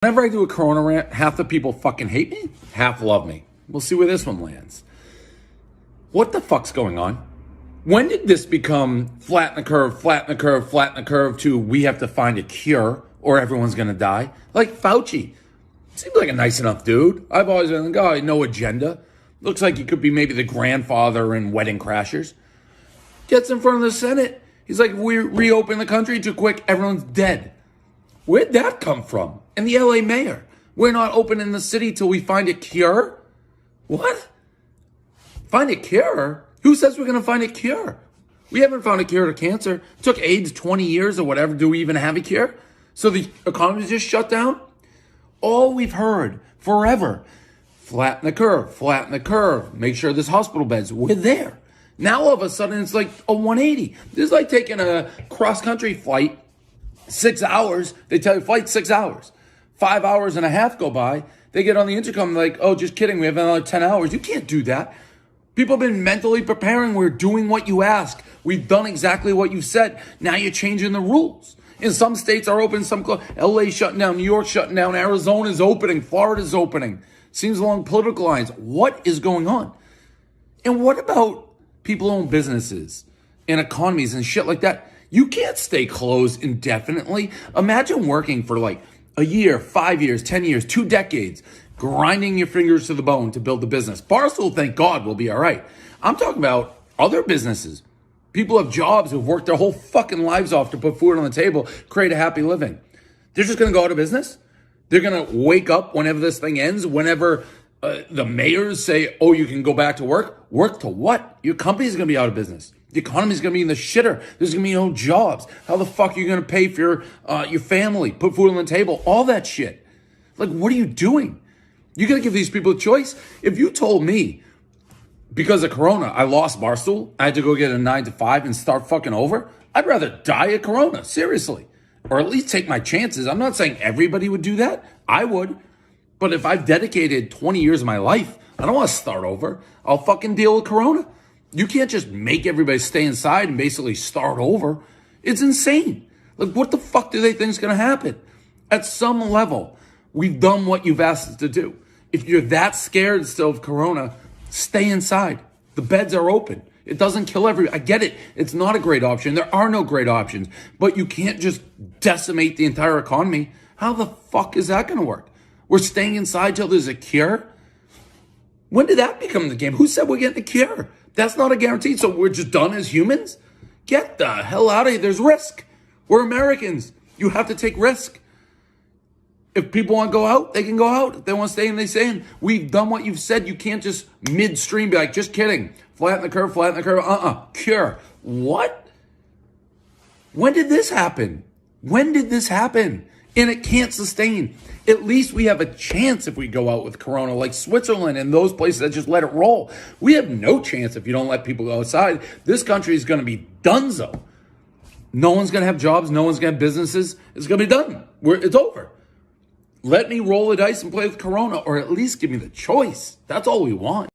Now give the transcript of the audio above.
Whenever I do a Corona rant, half the people fucking hate me, half love me. We'll see where this one lands. What the fuck's going on? When did this become flatten the curve, flatten the curve, flatten the curve to we have to find a cure or everyone's gonna die? Like Fauci. Seems like a nice enough dude. I've always been like, oh, no agenda. Looks like he could be maybe the grandfather in Wedding Crashers. Gets in front of the Senate. He's like, we reopen the country too quick, everyone's dead. Where'd that come from? And the LA mayor. We're not opening the city till we find a cure? What? Find a cure? Who says we're going to find a cure? We haven't found a cure to cancer. It took AIDS 20 years or whatever. Do we even have a cure? So the economy's just shut down? All we've heard forever, flatten the curve, make sure there's hospital beds. We're there. Now all of a sudden it's like a 180. This is like taking a cross-country flight, 6 hours. They tell you flight 6 hours. 5 hours and a half go by. They get on the intercom like, oh, just kidding. We have another 10 hours. You can't do that. People have been mentally preparing. We're doing what you ask. We've done exactly what you said. Now you're changing the rules. In some states are open, some closed. LA shutting down, New York shutting down, Arizona's opening, Florida's opening. Seems along political lines. What is going on? And what about people who own businesses and economies and shit like that? You can't stay closed indefinitely. Imagine working for like a year, 5 years, 10 years, 2 decades, grinding your fingers to the bone to build the business. Barstool, thank God, will be all right. I'm talking about other businesses. People have jobs who've worked their whole fucking lives off to put food on the table, create a happy living. They're just going to go out of business? They're going to wake up whenever this thing ends, whenever the mayors say, oh, you can go back to work? Work to what? Your company's going to be out of business. The economy's going to be in the shitter. There's going to be no jobs. How the fuck are you going to pay for your family, put food on the table, all that shit? Like, what are you doing? You got to give these people a choice. If you told me, because of Corona, I lost Barstool, I had to go get a 9 to 5 and start fucking over, I'd rather die of Corona, seriously. Or at least take my chances. I'm not saying everybody would do that. I would. But if I've dedicated 20 years of my life, I don't want to start over. I'll fucking deal with Corona. You can't just make everybody stay inside and basically start over. It's insane. Like, what the fuck do they think is going to happen? At some level, we've done what you've asked us to do. If you're that scared still of Corona, stay inside. The beds are open. It doesn't kill everybody. I get it. It's not a great option. There are no great options. But you can't just decimate the entire economy. How the fuck is that going to work? We're staying inside till there's a cure? When did that become the game? Who said we're getting a cure? That's not a guarantee. So we're just done as humans? Get the hell out of here. There's risk. We're Americans. You have to take risk. If people want to go out, they can go out. If they want to stay in, they stay in. We've done what you've said. You can't just midstream be like, just kidding. Flatten the curve, flatten the curve. Cure. What? When did this happen? When did this happen? And it can't sustain. At least we have a chance if we go out with Corona, like Switzerland and those places that just let it roll. We have no chance if you don't let people go outside. This country is going to be donezo. No one's going to have jobs. No one's going to have businesses. It's going to be done. It's over. Let me roll the dice and play with Corona, or at least give me the choice. That's all we want.